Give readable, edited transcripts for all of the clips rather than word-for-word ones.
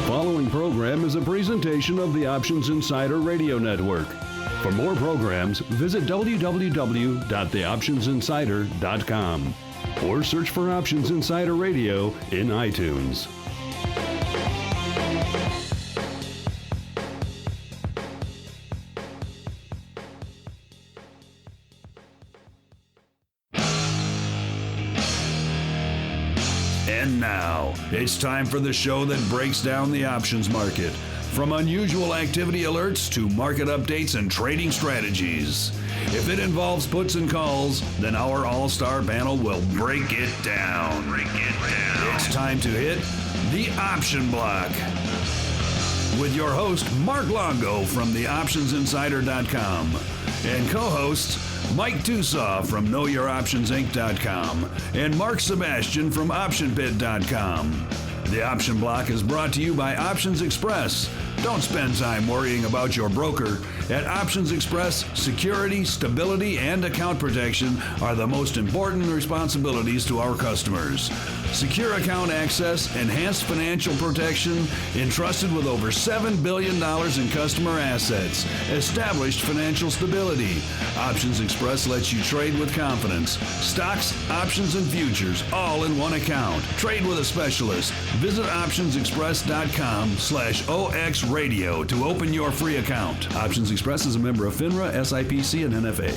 following program is a presentation of the Options Insider Radio Network. For more programs, visit www.theoptionsinsider.com or search for Options Insider Radio in iTunes. And now, it's time for the show that breaks down the options market. From unusual activity alerts to market updates and trading strategies. If it involves puts and calls, then our all-star panel will break it down. It's time to hit the option block. With your host, Mark Longo from theoptionsinsider.com and co-hosts Mike Tusaw from KnowYourOptionsInc.com and Mark Sebastian from OptionPit.com. The Option Block is brought to you by Options Express. Don't spend time worrying about your broker. At Options Express, security, stability, and account protection are the most important responsibilities to our customers. Secure account access, enhanced financial protection, entrusted with over $7 billion in customer assets, established financial stability. Options Express lets you trade with confidence. Stocks, options, and futures, all in one account. Trade with a specialist. Visit optionsexpress.com/OXradio to open your free account. Options Express is a member of FINRA, SIPC, and NFA.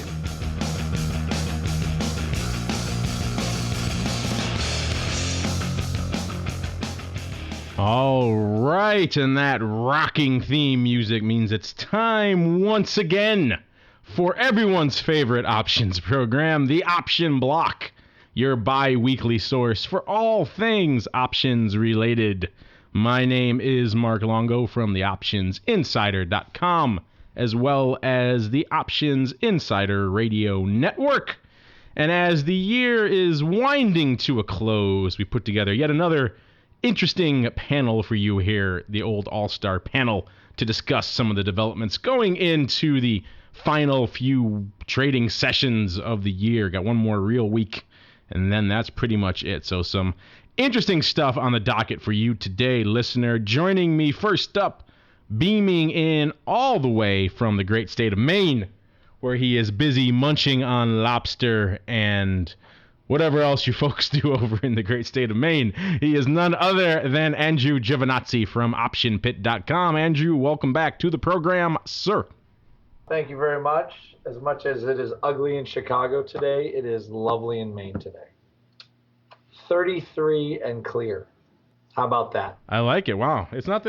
All right, and that rocking theme music means it's time once again for everyone's favorite options program, the Option Block, your bi-weekly source for all things options related. My name is Mark Longo from theoptionsinsider.com, as well as the Options Insider Radio Network. And as the year is winding to a close, we put together yet another interesting panel for you here, the old all-star panel, to discuss some of the developments going into the final few trading sessions of the year. Got one more real week, and then that's pretty much it. So some interesting stuff on the docket for you today, listener. Joining me first up, beaming in all the way from the great state of Maine, where he is busy munching on lobster and whatever else you folks do over in the great state of Maine. He is none other than Andrew Giovinazzi from OptionPit.com. Andrew, welcome back to the program, sir. Thank you very much. As much as it is ugly in Chicago today, it is lovely in Maine today. 33 and clear. How about that? I like it. Wow. It's not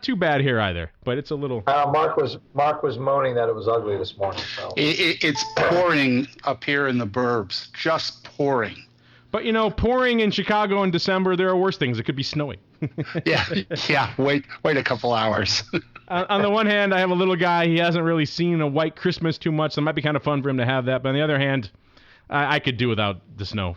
too bad here either, but it's a little. Mark was moaning that it was ugly this morning. So. It's pouring up here in the burbs, just pouring. But pouring in Chicago in December, there are worse things. It could be snowing. yeah. Wait a couple hours. On the one hand, I have a little guy. He hasn't really seen a white Christmas too much, so it might be kind of fun for him to have that. But on the other hand, I could do without the snow.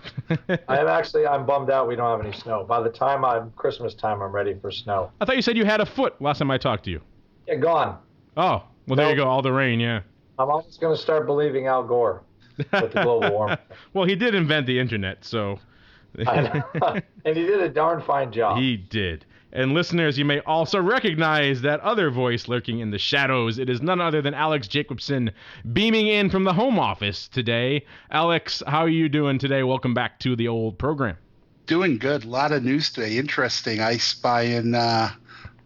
I'm bummed out we don't have any snow. By the time Christmas time, I'm ready for snow. I thought you said you had a foot last time I talked to you. Yeah, gone. Oh, well, there you go. All the rain, yeah. I'm almost going to start believing Al Gore with the global warming. Well, he did invent the internet, so. And he did a darn fine job. He did. And listeners, you may also recognize that other voice lurking in the shadows. It is none other than Alex Jacobson, beaming in from the home office today. Alex, how are you doing today? Welcome back to the old program. Doing good. A lot of news today. Interesting. ICE buying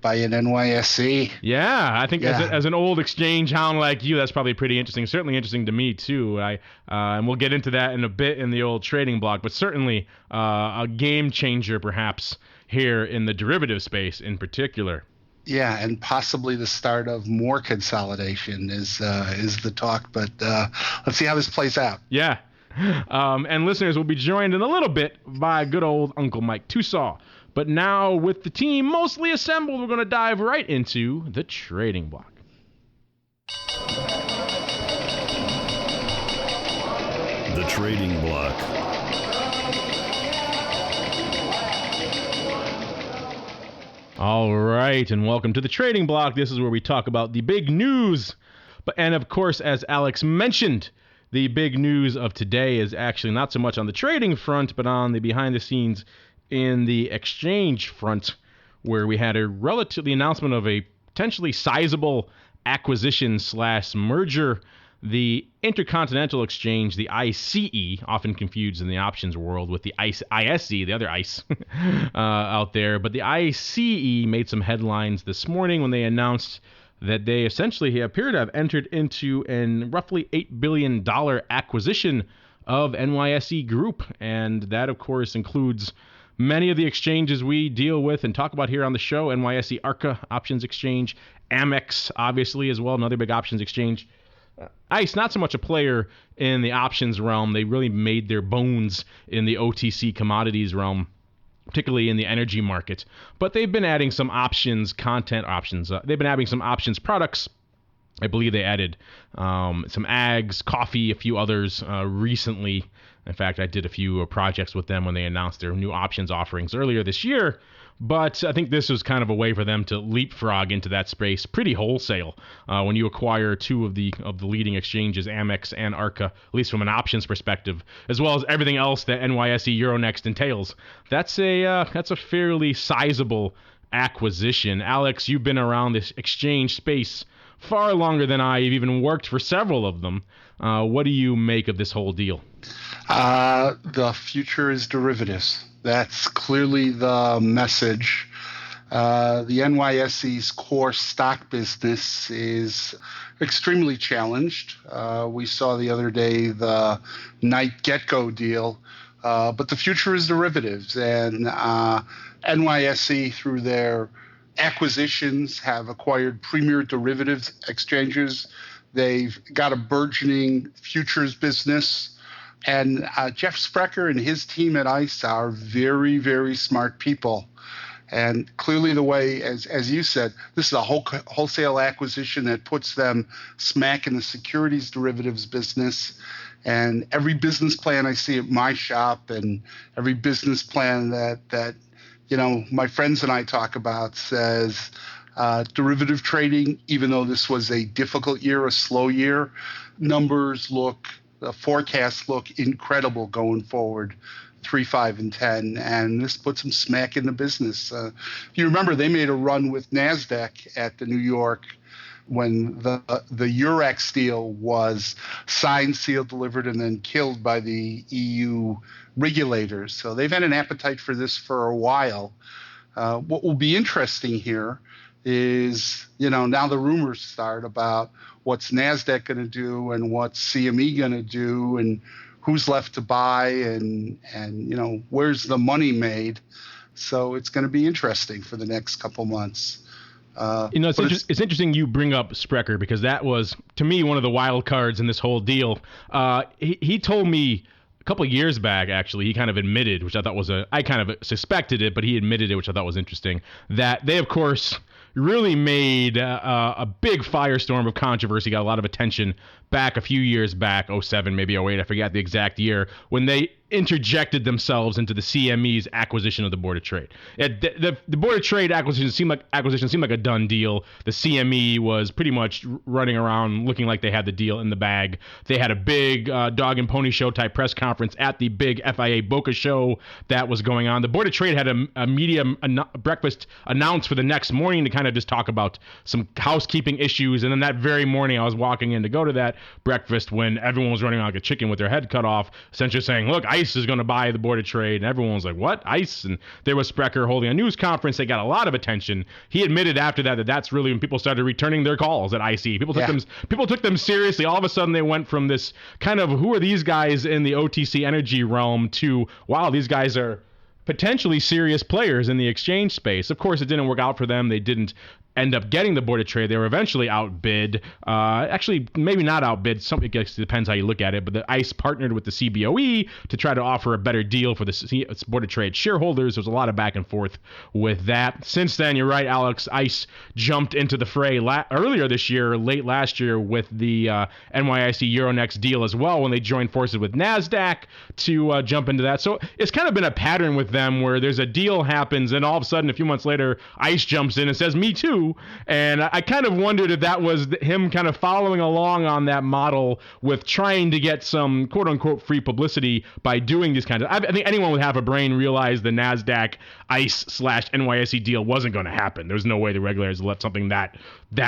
NYSE. Yeah, I think as an old exchange hound like you, that's probably pretty interesting. Certainly interesting to me, too. And we'll get into that in a bit in the old trading block, but certainly a game changer, perhaps, here in the derivative space in particular. Yeah, and possibly the start of more consolidation is the talk, but let's see how this plays out. Yeah. And listeners will be joined in a little bit by good old Uncle Mike Tusaw. But now, with the team mostly assembled, we're going to dive right into the trading block. The trading block. All right, and welcome to the trading block. This is where we talk about the big news. And of course, as Alex mentioned, the big news of today is actually not so much on the trading front, but on the behind the scenes in the exchange front, where we had the announcement of a potentially sizable acquisition / merger. The Intercontinental Exchange, the ICE, often confused in the options world with the ICE, the other ICE out there. But the ICE made some headlines this morning when they announced that they essentially appear to have entered into a roughly $8 billion acquisition of NYSE Group. And that, of course, includes many of the exchanges we deal with and talk about here on the show. NYSE ARCA Options Exchange, AMEX, obviously, as well, another big options exchange. ICE, not so much a player in the options realm. They really made their bones in the OTC commodities realm, particularly in the energy market. But they've been adding some options, they've been adding some options products. I believe they added some ags, coffee, a few others recently. In fact, I did a few projects with them when they announced their new options offerings earlier this year. But I think this was kind of a way for them to leapfrog into that space pretty wholesale when you acquire two of the leading exchanges, Amex and ARCA, at least from an options perspective, as well as everything else that NYSE Euronext entails. That's a fairly sizable acquisition. Alex, you've been around this exchange space far longer than I. You've even worked for several of them. What do you make of this whole deal? The future is derivatives. That's clearly the message. The NYSE's core stock business is extremely challenged. We saw the other day the Night Get-Go deal, but the future is derivatives. And NYSE, through their acquisitions, have acquired premier derivatives exchanges. They've got a burgeoning futures business. And Jeff Sprecher and his team at ICE are very, very smart people. And clearly the way, as you said, this is a wholesale acquisition that puts them smack in the securities derivatives business. And every business plan I see at my shop and every business plan that my friends and I talk about says derivative trading, even though this was a difficult year, a slow year, the forecasts look incredible going forward, 3, 5, and 10, and this puts them smack in the business. If you remember, they made a run with NASDAQ at the New York when the Eurex deal was signed, sealed, delivered, and then killed by the EU regulators. So they've had an appetite for this for a while. What will be interesting here is, now the rumors start about what's NASDAQ going to do and what's CME going to do and who's left to buy and where's the money made. So it's going to be interesting for the next couple months. It's interesting you bring up Sprecher because that was, to me, one of the wild cards in this whole deal. He told me a couple of years back, actually, he kind of admitted, which I thought I kind of suspected it, but he admitted it, which I thought was interesting, that they, of course, really made a big firestorm of controversy, got a lot of attention back a few years back, 07, maybe 08, I forget the exact year, when they interjected themselves into the CME's acquisition of the Board of Trade. The Board of Trade acquisition seemed like a done deal. The CME was pretty much running around looking like they had the deal in the bag. They had a big dog and pony show type press conference at the big FIA Boca show that was going on. The Board of Trade had a media breakfast announced for the next morning to kind of just talk about some housekeeping issues. And then that very morning I was walking in to go to that breakfast when everyone was running like a chicken with their head cut off, essentially saying, look, ICE is going to buy the Board of Trade. And everyone was like, what? ICE? And there was Sprecher holding a news conference. They got a lot of attention. He admitted after that that's really when people started returning their calls at ICE. People took them seriously. All of a sudden they went from this kind of, who are these guys in the OTC energy realm to, wow, these guys are potentially serious players in the exchange space. Of course, it didn't work out for them. They didn't end up getting the Board of Trade. They were eventually outbid. Actually, maybe not outbid. It depends how you look at it. But the ICE partnered with the CBOE to try to offer a better deal for the Board of Trade shareholders. There was a lot of back and forth with that. Since then, you're right, Alex, ICE jumped into the fray earlier this year, late last year, with the NYSE Euronext deal as well, when they joined forces with NASDAQ to jump into that. So it's kind of been a pattern with them where there's a deal happens and all of a sudden, a few months later, ICE jumps in and says, me too. do. And I kind of wondered if that was him kind of following along on that model with trying to get some quote unquote free publicity by doing these kinds of. I think anyone with half a brain realized the NASDAQ ICE/NYSE deal wasn't going to happen. There's no way the regulators let something that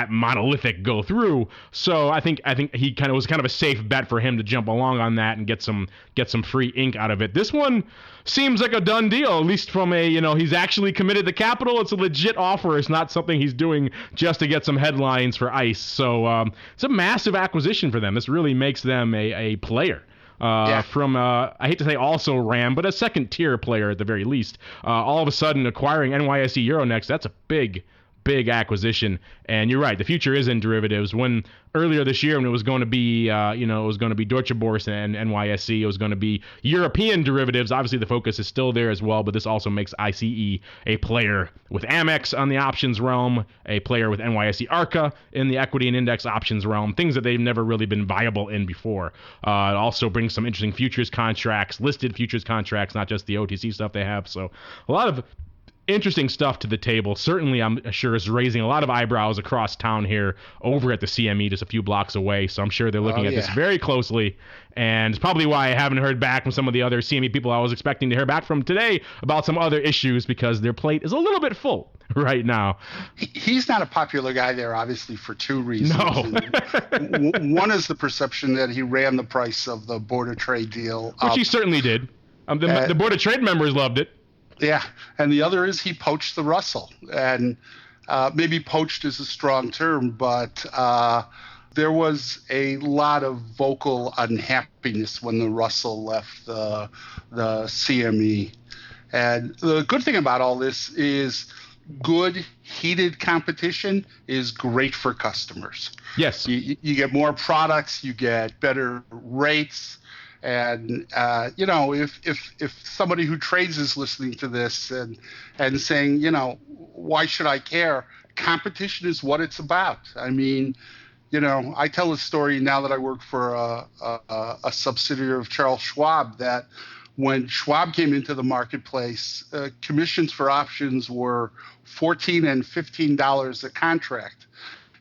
monolithic go through. So I think he was kind of a safe bet for him to jump along on that and get some free ink out of it. This one seems like a done deal, at least from a, he's actually committed the capital. It's a legit offer. It's not something he's doing just to get some headlines for ICE. So it's a massive acquisition for them. This really makes them a player. From, I hate to say also RAM, but a second tier player at the very least. All of a sudden acquiring NYSE Euronext, that's a big acquisition. And you're right, the future is in derivatives. When earlier this year, when it was going to be, it was going to be Deutsche Börse and NYSE, it was going to be European derivatives. Obviously, the focus is still there as well, but this also makes ICE a player with AMEX on the options realm, a player with NYSE ARCA in the equity and index options realm, things that they've never really been viable in before. It also brings some interesting futures contracts, listed futures contracts, not just the OTC stuff they have. So a lot of interesting stuff to the table. Certainly, I'm sure is raising a lot of eyebrows across town here over at the CME, just a few blocks away. So I'm sure they're looking at this very closely. And it's probably why I haven't heard back from some of the other CME people I was expecting to hear back from today about some other issues, because their plate is a little bit full right now. He's not a popular guy there, obviously, for two reasons. No. One is the perception that he ran the price of the Board of Trade deal Which he certainly did. The Board of Trade members loved it. Yeah, and the other is he poached the Russell, and maybe poached is a strong term, but there was a lot of vocal unhappiness when the Russell left the CME. And the good thing about all this is good, heated competition is great for customers. Yes. You get more products, you get better rates. And if somebody who trades is listening to this and saying, why should I care? Competition is what it's about. I mean, I tell a story now that I work for a subsidiary of Charles Schwab, that when Schwab came into the marketplace, commissions for options were $14 and $15 a contract.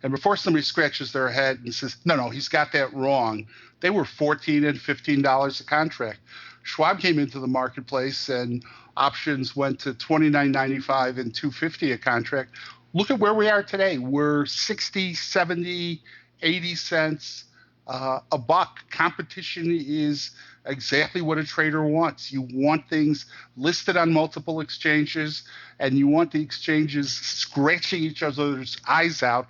And before somebody scratches their head and says, no, he's got that wrong, they were $14 and $15 a contract. Schwab came into the marketplace and options went to $29.95 and $2.50 a contract. Look at where we are today. We're 60, 70, 80 cents a buck. Competition is exactly what a trader wants. You want things listed on multiple exchanges, and you want the exchanges scratching each other's eyes out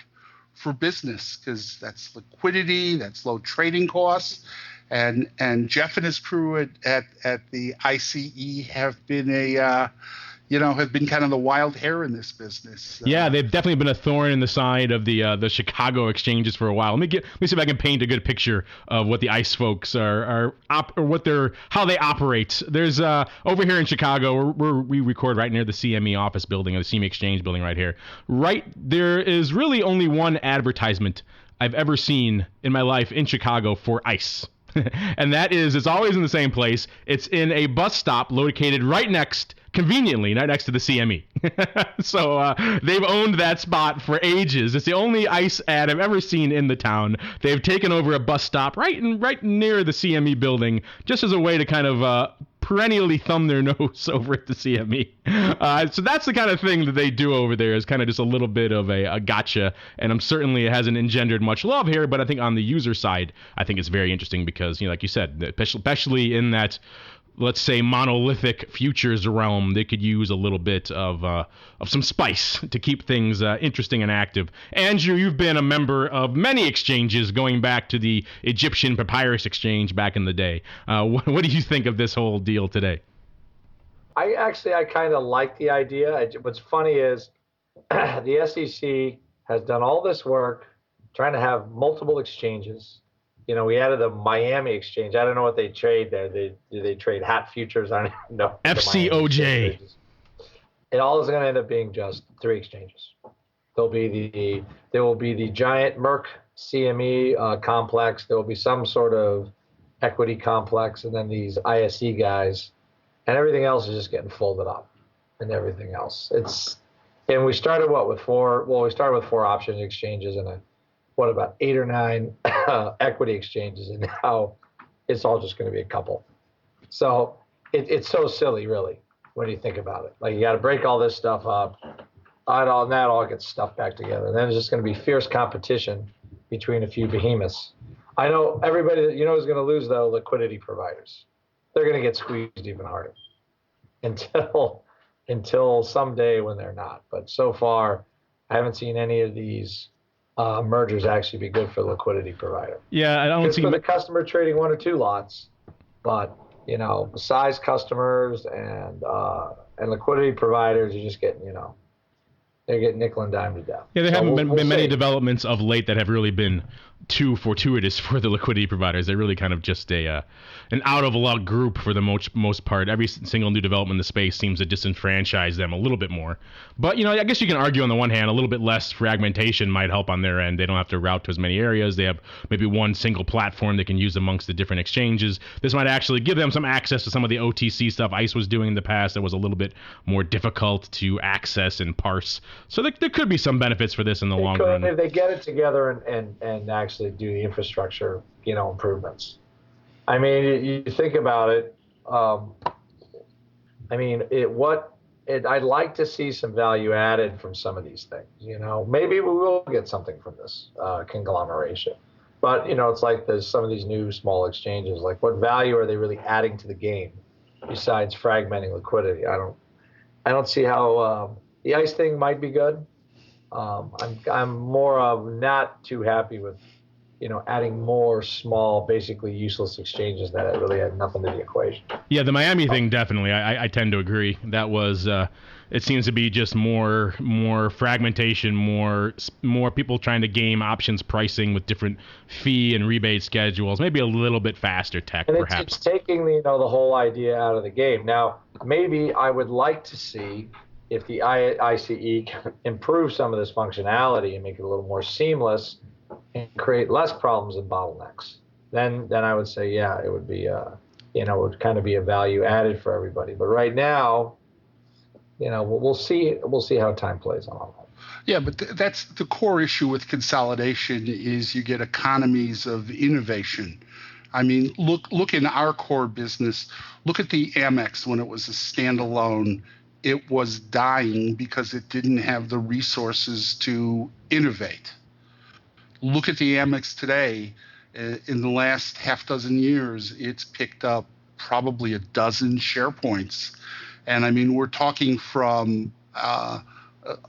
for business, because that's liquidity, that's low trading costs, and Jeff and his crew at the ICE have been have been kind of the wild hair in this business. Yeah, they've definitely been a thorn in the side of the Chicago exchanges for a while. Let me see if I can paint a good picture of what the ICE folks are how they operate. There's over here in Chicago, we record right near the CME office building, or the CME Exchange building right here. Right there is really only one advertisement I've ever seen in my life in Chicago for ICE. And that is, it's always in the same place. It's in a bus stop located conveniently, right next to the CME. So they've owned that spot for ages. It's the only ICE ad I've ever seen in the town. They've taken over a bus stop right near the CME building, just as a way to kind of perennially thumb their nose over at the CME. So that's the kind of thing that they do over there, is kind of just a little bit of a gotcha. And it hasn't engendered much love here, but I think on the user side, I think it's very interesting because, like you said, especially in that, let's say, monolithic futures realm, they could use a little bit of some spice to keep things interesting and active. Andrew, you've been a member of many exchanges going back to the Egyptian Papyrus Exchange back in the day. What do you think of this whole deal today? I kind of like the idea. What's funny is the SEC has done all this work trying to have multiple exchanges. We added the Miami exchange. I don't know what they trade there. Do they trade hat futures? I don't even know. FCOJ. It all is going to end up being just 3 exchanges. There will be the giant Merck CME complex. There will be some sort of equity complex, and then these ISE guys, and everything else is just getting folded up, and everything else. And we started with four? Well, we started with 4 options exchanges and about 8 or 9 equity exchanges, and now it's all just going to be a couple. So it's so silly, really, when you think about it. Like, you got to break all this stuff up, and that all gets stuffed back together. And then it's just going to be fierce competition between a few behemoths. I know everybody that is going to lose, though, liquidity providers. They're going to get squeezed even harder until someday when they're not. But so far, I haven't seen any of these mergers actually be good for the liquidity provider. Yeah, I don't see for the customer trading 1 or 2 lots, but besides customers and liquidity providers, you're just getting they're getting nickel and dime to death. Yeah, there haven't been many developments of late that have really been too fortuitous for the liquidity providers. They're really kind of just an out-of-luck group for the most part. Every single new development in the space seems to disenfranchise them a little bit more. But, I guess you can argue on the one hand, a little bit less fragmentation might help on their end. They don't have to route to as many areas. They have maybe one single platform they can use amongst the different exchanges. This might actually give them some access to some of the OTC stuff ICE was doing in the past that was a little bit more difficult to access and parse. So there could be some benefits for this in the long run. If they get it together and actually do the infrastructure, improvements. I mean, you think about it. I'd like to see some value added from some of these things. Maybe we will get something from this conglomeration. But it's like there's some of these new small exchanges. Like, what value are they really adding to the game besides fragmenting liquidity? I don't see how the ICE thing might be good. I'm more of not too happy with adding more small, basically useless exchanges that really had nothing to the equation. Yeah, the Miami thing, definitely. I tend to agree. That was, it seems to be just more fragmentation, more people trying to game options pricing with different fee and rebate schedules, maybe a little bit faster tech, perhaps. It's taking the whole idea out of the game. Now, maybe I would like to see if the ICE can improve some of this functionality and make it a little more seamless and create less problems and bottlenecks, then I would say, yeah, it would be, it would kind of be a value added for everybody. But right now, we'll see how time plays on all that. Yeah, but that's the core issue with consolidation is you get economies of innovation. I mean, look in our core business, look at the Amex when it was a standalone. It was dying because it didn't have the resources to innovate. Look at the Amex today. In the last half dozen years, it's picked up probably a dozen share points. And I mean, we're talking from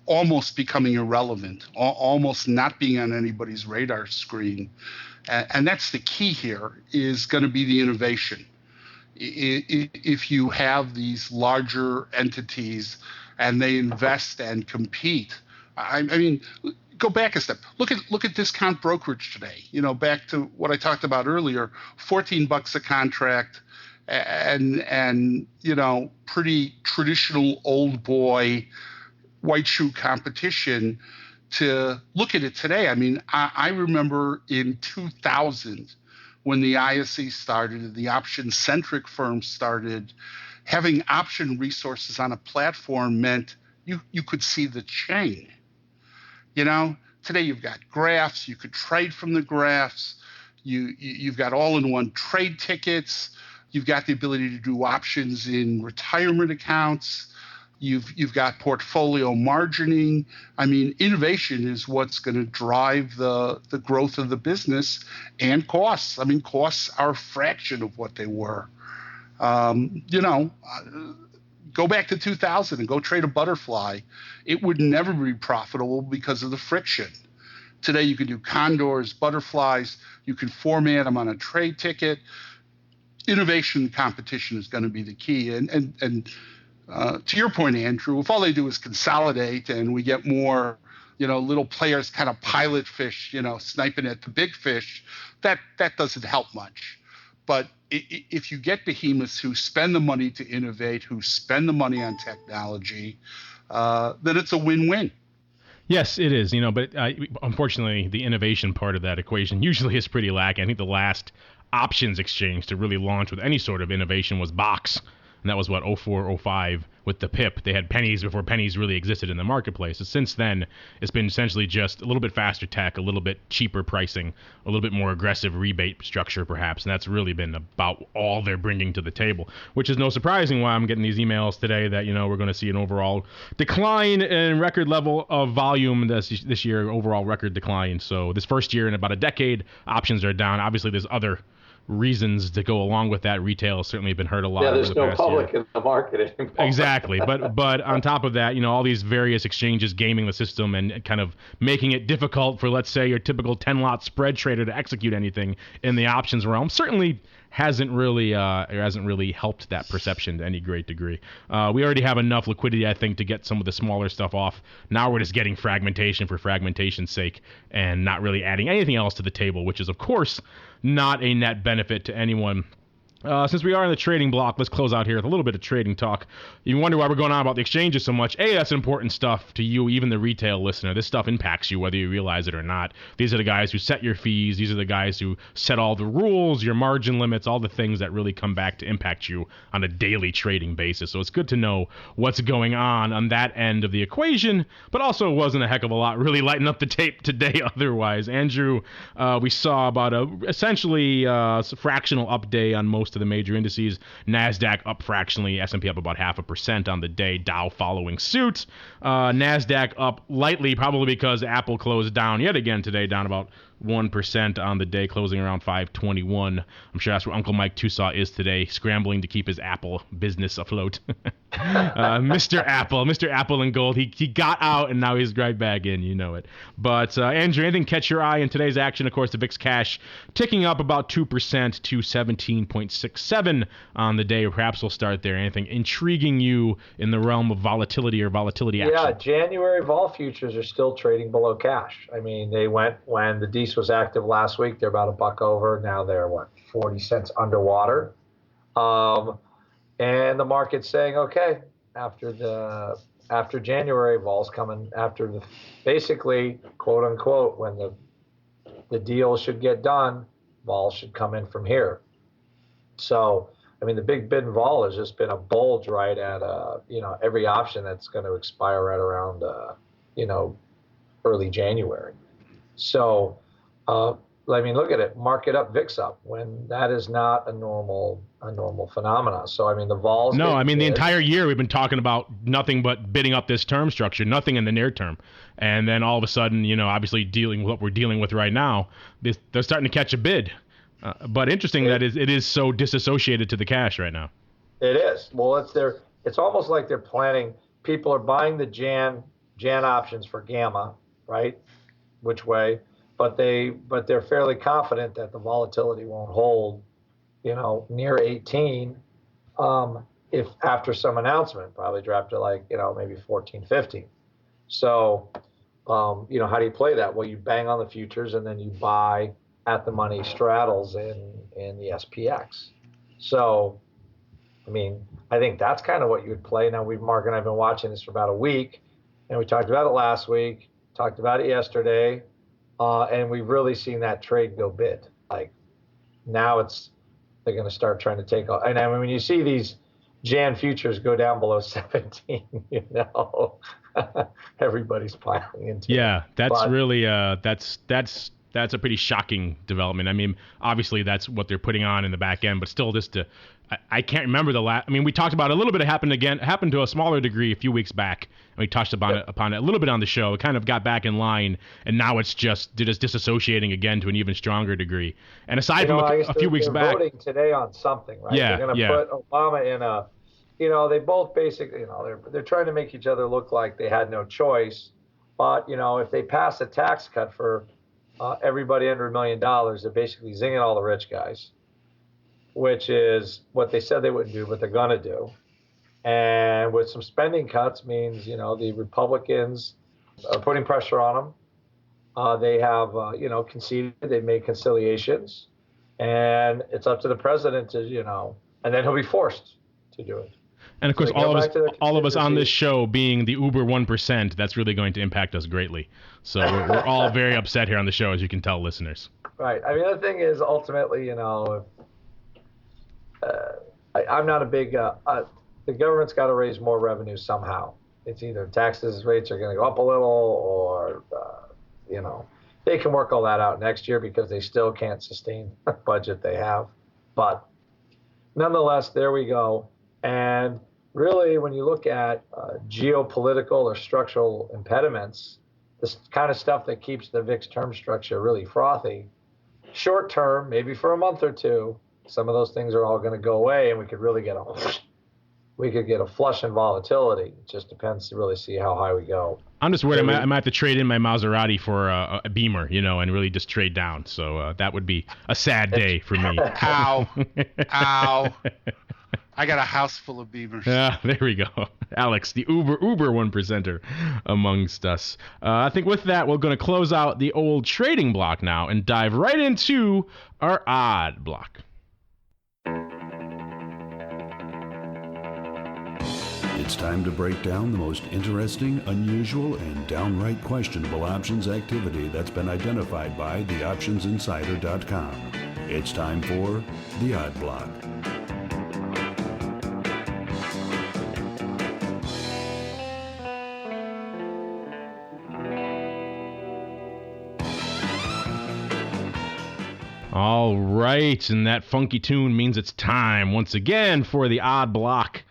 almost becoming irrelevant, almost not being on anybody's radar screen. And that's the key here is going to be the innovation. If you have these larger entities and they invest and compete, I mean, go back a step. Look at discount brokerage today. Back to what I talked about earlier, $14 a contract, and pretty traditional old boy white shoe competition. To look at it today, I mean, I remember in 2000 when the ISE started, the option-centric firms started, having option resources on a platform meant you could see the chain. Today you've got graphs. You could trade from the graphs. You've got all-in-one trade tickets. You've got the ability to do options in retirement accounts. You've got portfolio margining. I mean, innovation is what's going to drive the growth of the business and costs. I mean, costs are a fraction of what they were. Go back to 2000 and go trade a butterfly. It would never be profitable because of the friction. Today you can do condors, butterflies. You can format them on a trade ticket. Innovation and competition is going to be the key. And to your point, Andrew, if all they do is consolidate and we get more, little players kind of pilot fish, sniping at the big fish, that doesn't help much. But if you get behemoths who spend the money to innovate, who spend the money on technology, then it's a win-win. Yes, it is. But unfortunately, the innovation part of that equation usually is pretty lacking. I think the last options exchange to really launch with any sort of innovation was Box, and that was what, 04, 05 with the PIP. They had pennies before pennies really existed in the marketplace. So since then, it's been essentially just a little bit faster tech, a little bit cheaper pricing, a little bit more aggressive rebate structure perhaps, and that's really been about all they're bringing to the table, which is no surprising why I'm getting these emails today that, we're going to see an overall decline in record level of volume this year, overall record decline. So this first year in about a decade, options are down. Obviously, there's other reasons to go along with that. Retail has certainly been hurt a lot. Yeah, there's no public year. In the market anymore. Exactly, but on top of that, all these various exchanges gaming the system and kind of making it difficult for, let's say, your typical 10-lot spread trader to execute anything in the options realm certainly hasn't really helped that perception to any great degree. We already have enough liquidity, I think, to get some of the smaller stuff off. Now we're just getting fragmentation for fragmentation's sake and not really adding anything else to the table, which is, of course, not a net benefit to anyone. Since we are in the trading block, let's close out here with a little bit of trading talk. You wonder why we're going on about the exchanges so much. That's important stuff to you, even the retail listener. This stuff impacts you whether you realize it or not. These are the guys who set your fees. These are the guys who set all the rules, your margin limits, all the things that really come back to impact you on a daily trading basis. So it's good to know what's going on that end of the equation, but also wasn't a heck of a lot really lighting up the tape today otherwise. Andrew, we saw about essentially fractional up day on most of the major indices. NASDAQ up fractionally, S&P up about 0.5% on the day, Dow following suit. NASDAQ up lightly, probably because Apple closed down yet again today, down about 1% on the day, closing around 521. I'm sure that's where Uncle Mike Tusaw is today, scrambling to keep his Apple business afloat. Mr. Apple and gold. He got out and now he's right back in, you know it. But Andrew, anything catch your eye in today's action? Of course, the VIX cash ticking up about 2% to 17.67 on the day. Perhaps we'll start there. Anything intriguing you in the realm of volatility or volatility action? Yeah, January vol futures are still trading below cash. I mean, they went when the DC was active last week. They're about $1 over. Now they're 40 cents underwater. And the market's saying, okay, after January, vol's coming after basically, quote unquote, when the deal should get done, vol should come in from here. So, I mean, the big bid in vol has just been a bulge right at every option that's going to expire right around early January. So, I mean, look at it, market up, VIX up, when that is not a normal phenomenon. So, I mean, the vols. No, I mean, the entire year we've been talking about nothing but bidding up this term structure, nothing in the near term. And then all of a sudden, obviously dealing with what we're dealing with right now, they're starting to catch a bid. But interesting that it is so disassociated to the cash right now. It is. Well, it's almost like they're planning. People are buying the Jan options for Gamma, right? Which way? But they're fairly confident that the volatility won't hold, near 18, if after some announcement, probably drop to maybe 14, 15. So, how do you play that? Well, you bang on the futures and then you buy at the money straddles in the SPX. So, I mean, I think that's kind of what you would play. Now, Mark and I have been watching this for about a week, and we talked about it last week, talked about it yesterday. And we've really seen that trade go bid. Like now they're going to start trying to take off. And I mean, when you see these Jan futures go down below 17, everybody's piling into it. Yeah, that's really that's a pretty shocking development. I mean, obviously that's what they're putting on in the back end, but still I can't remember the last. I mean, we talked about it a little bit. It happened to a smaller degree a few weeks back, and we touched upon it a little bit on the show. It kind of got back in line, and now it's just disassociating again to an even stronger degree. And aside from a few weeks back, voting today on something, right? Yeah, they're going to put Obama in a. They both basically, they're trying to make each other look like they had no choice. But if they pass a tax cut for everybody under $1 million, they're basically zinging all the rich guys, which is what they said they wouldn't do, but they're going to do. And with some spending cuts means, the Republicans are putting pressure on them. They have, conceded. They've made conciliations. And it's up to the president to, and then he'll be forced to do it. And, of course, all of us on this show being the uber 1%, that's really going to impact us greatly. So we're all very upset here on the show, as you can tell, listeners. Right. I mean, the thing is, ultimately, I'm not a big, the government's got to raise more revenue somehow. It's either taxes rates are going to go up a little or, they can work all that out next year because they still can't sustain the budget they have. But nonetheless, there we go. And really, when you look at geopolitical or structural impediments, this kind of stuff that keeps the VIX term structure really frothy, short term, maybe for a month or two, some of those things are all going to go away, and we could really get a flush in volatility. It just depends to really see how high we go. I'm just worried I might have to trade in my Maserati for a Beamer, and really just trade down. So that would be a sad day for me. Ow. Ow. I got a house full of Beamers. Yeah, there we go. Alex, the Uber one percenter amongst us. I think with that, we're going to close out the old trading block now and dive right into our odd block. It's time to break down the most interesting, unusual, and downright questionable options activity that's been identified by theoptionsinsider.com. It's time for the Odd Block. All right, and that funky tune means it's time once again for the Odd Block.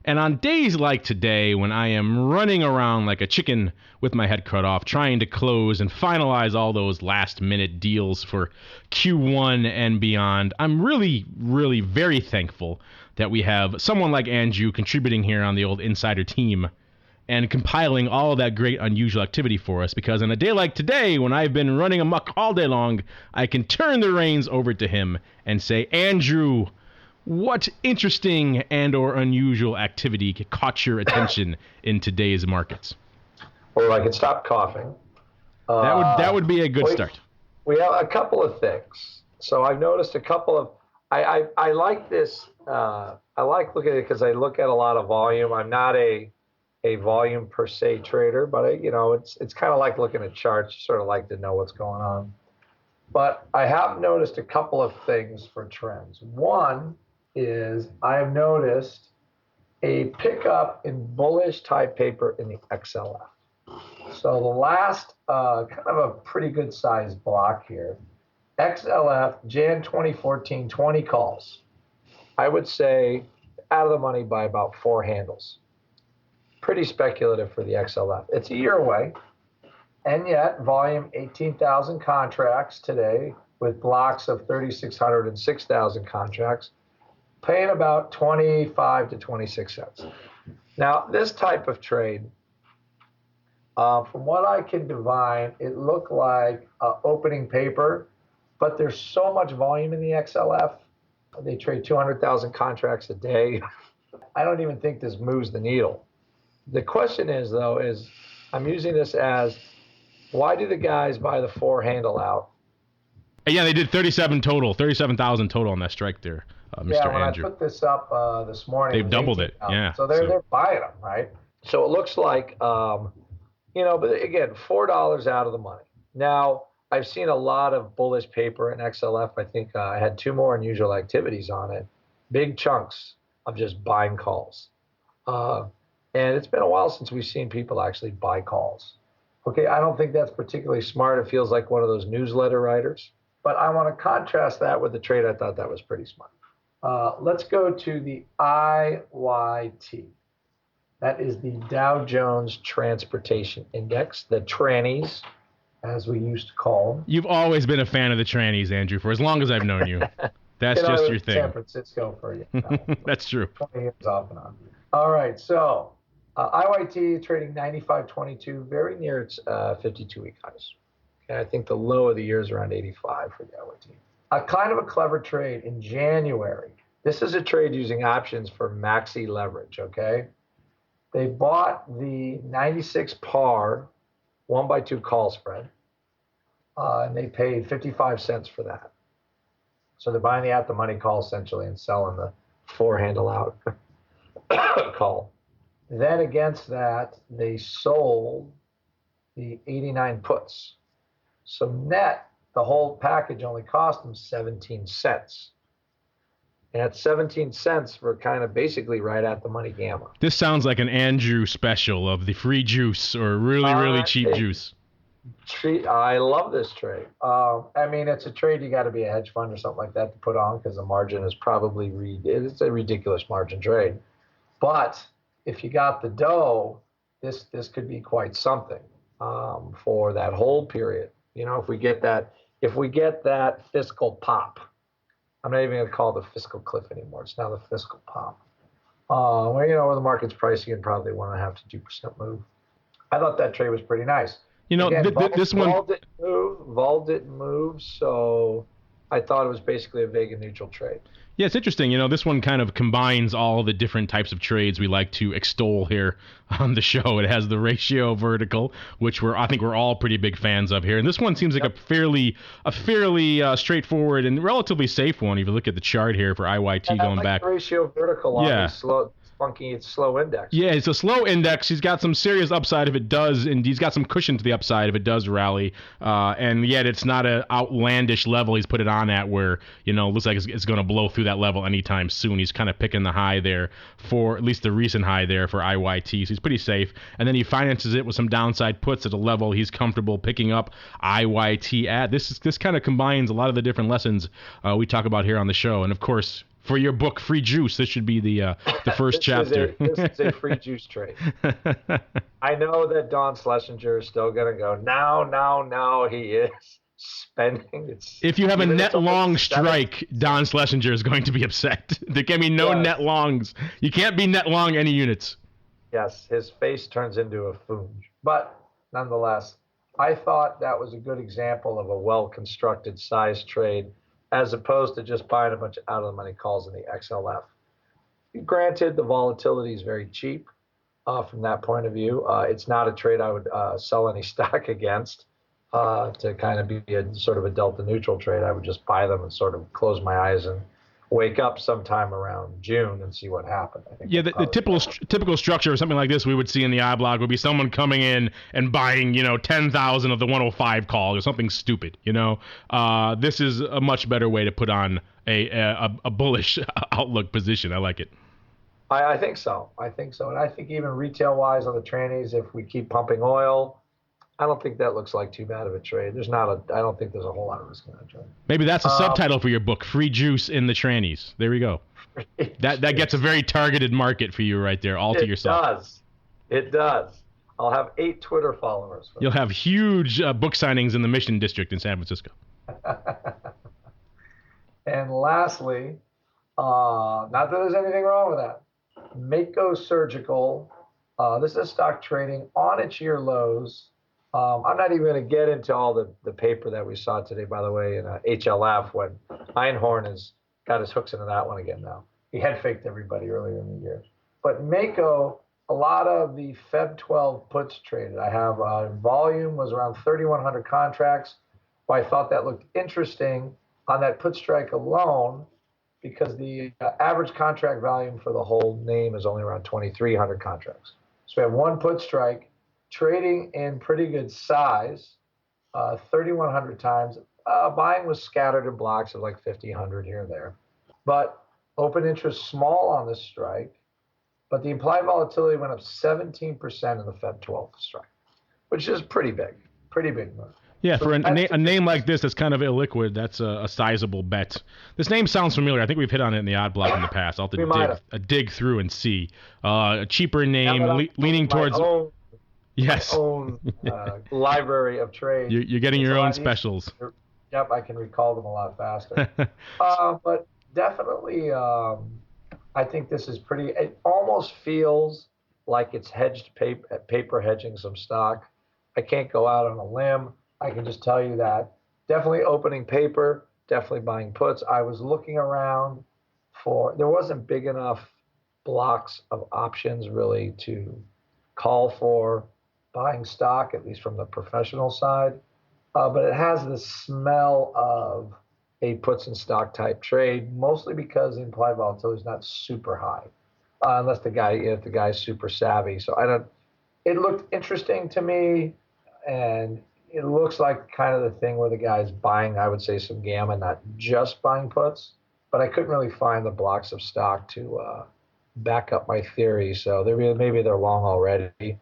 And on days like today, when I am running around like a chicken with my head cut off, trying to close and finalize all those last-minute deals for Q1 and beyond, I'm really, really very thankful that we have someone like Andrew contributing here on the old Insider team and compiling all of that great unusual activity for us, because on a day like today, when I've been running amok all day long, I can turn the reins over to him and say, Andrew, what interesting and or unusual activity caught your attention in today's markets? Or I could stop coughing. That would be a good start. We have a couple of things. So I've noticed a couple of. I like this. I like looking at it because I look at a lot of volume. I'm not a volume per se trader, but it's kind of like looking at charts. You sort of like to know what's going on. But I have noticed a couple of things for trends. One is I have noticed a pickup in bullish type paper in the XLF. So the last kind of a pretty good sized block here, XLF, Jan 2014, 20 calls. I would say out of the money by about 4 handles. Pretty speculative for the XLF. It's a year away, and yet volume 18,000 contracts today with blocks of 3,600 and 6,000 contracts, paying about 25 to 26 cents. Now, this type of trade, from what I can divine, it looked like opening paper, but there's so much volume in the XLF. They trade 200,000 contracts a day. I don't even think this moves the needle. The question is, though, I'm using this as, why do the guys buy the 4 handle out? Yeah, they did 37,000 total on that strike there, Mr. Yeah, when Andrew. I put this up this morning, they've doubled it. Yeah. So they're buying them, right? So it looks like, but again, $4 out of the money. Now, I've seen a lot of bullish paper in XLF. I think I had 2 more unusual activities on it. Big chunks of just buying calls. And it's been a while since we've seen people actually buy calls. Okay, I don't think that's particularly smart. It feels like one of those newsletter writers. But I want to contrast that with the trade. I thought that was pretty smart. Let's go to the IYT. That is the Dow Jones Transportation Index, the trannies, as we used to call them. You've always been a fan of the trannies, Andrew, for as long as I've known you. That's just your thing. San Francisco for you. That's true. 20 years off and on. All right, so IYT trading 95.22, very near its 52-week highs. Okay, I think the low of the year is around 85 for the IYT. A kind of a clever trade in January. This is a trade using options for maxi leverage, okay? They bought the 96 par 1x2 call spread, and they paid 55 cents for that. So they're buying the at-the-money call essentially and selling the 4 handle out call. Then against that, they sold the 89 puts. So net, the whole package only cost them 17 cents. And at 17 cents, we're kind of basically right at the money gamma. This sounds like an Andrew special of the free juice or really cheap juice. I love this trade. I mean, it's a trade you got to be a hedge fund or something like that to put on because the margin is probably it's a ridiculous margin trade. But if you got the dough, this could be quite something for that hold period. You know, if we get that fiscal pop. I'm not even going to call it the fiscal cliff anymore. It's now the fiscal pop. Where the market's pricing in probably 1.5 to 2% move. I thought that trade was pretty nice. You know, Again, this one. Vol didn't move, so I thought it was basically a Vega neutral trade. Yeah, it's interesting. You know, this one kind of combines all the different types of trades we like to extol here on the show. It has the ratio vertical, which I think we're all pretty big fans of here. And this one seems like a fairly straightforward and relatively safe one. If you look at the chart here for IYT going back. The ratio vertical on the slow, funky, it's slow index. Yeah, it's a slow index. He's got some serious upside if it does, and he's got some cushion to the upside if it does rally. And yet it's not an outlandish level he's put it on at where, looks like it's going to blow through that level anytime soon. He's kind of picking the high there for, at least the recent high there for IYT. So he's pretty safe. And then he finances it with some downside puts at a level he's comfortable picking up IYT at. This kind of combines a lot of the different lessons we talk about here on the show. And of course, for your book, Free Juice, this should be the first chapter. This is a free juice trade. I know that Don Schlesinger is still going to go, now he is spending. If you have a net long strike, Don Schlesinger is going to be upset. There can be no net longs. You can't be net long any units. Yes, his face turns into a foonge. But nonetheless, I thought that was a good example of a well-constructed size trade, as opposed to just buying a bunch of out-of-the-money calls in the XLF. Granted, the volatility is very cheap from that point of view. It's not a trade I would sell any stock against to kind of be a sort of a delta neutral trade. I would just buy them and sort of close my eyes and wake up sometime around June and see what happened. I think the typical structure of something like this we would see in the iBlog would be someone coming in and buying 10,000 of the 105 call or something stupid. This is a much better way to put on a bullish outlook position. I like it. I think so. And I think even retail wise on the trannies, if we keep pumping oil, I don't think that looks like too bad of a trade. I don't think there's a whole lot of risk in that trade. Maybe that's a subtitle for your book, Free Juice in the Trannies. There we go. That gets a very targeted market for you right there, all to yourself. It does. I'll have 8 Twitter followers. You'll have huge book signings in the Mission District in San Francisco. And lastly, not that there's anything wrong with that, Mako Surgical. This is a stock trading on its year lows. I'm not even going to get into all the paper that we saw today, by the way, in HLF, when Einhorn has got his hooks into that one again now. He had faked everybody earlier in the year. But Mako, a lot of the Feb 12 puts traded. I have volume was around 3,100 contracts. Well, I thought that looked interesting on that put strike alone because the average contract volume for the whole name is only around 2,300 contracts. So we have one put strike, trading in pretty good size, 3,100 times. Buying was scattered in blocks of like 1,500 here and there. But open interest small on this strike. But the implied volatility went up 17% in the Feb 12 strike, which is pretty big move. Yeah, for a name like this that's kind of illiquid, that's a sizable bet. This name sounds familiar. I think we've hit on it in the odd block in the past. I'll have to dig through and see. A cheaper name, leaning towards... Yes. My own library of trades. You're getting your own specials. Yep, I can recall them a lot faster. But definitely, I think this is pretty. It almost feels like it's hedged paper hedging some stock. I can't go out on a limb. I can just tell you that definitely opening paper, definitely buying puts. I was looking around there wasn't big enough blocks of options really to call for buying stock, at least from the professional side. But it has the smell of a puts and stock type trade, mostly because the implied volatility is not super high, unless the guy's super savvy. So it looked interesting to me, and it looks like kind of the thing where the guy's buying, I would say, some gamma, not just buying puts. but I couldn't really find the blocks of stock to back up my theory. So maybe they're long already,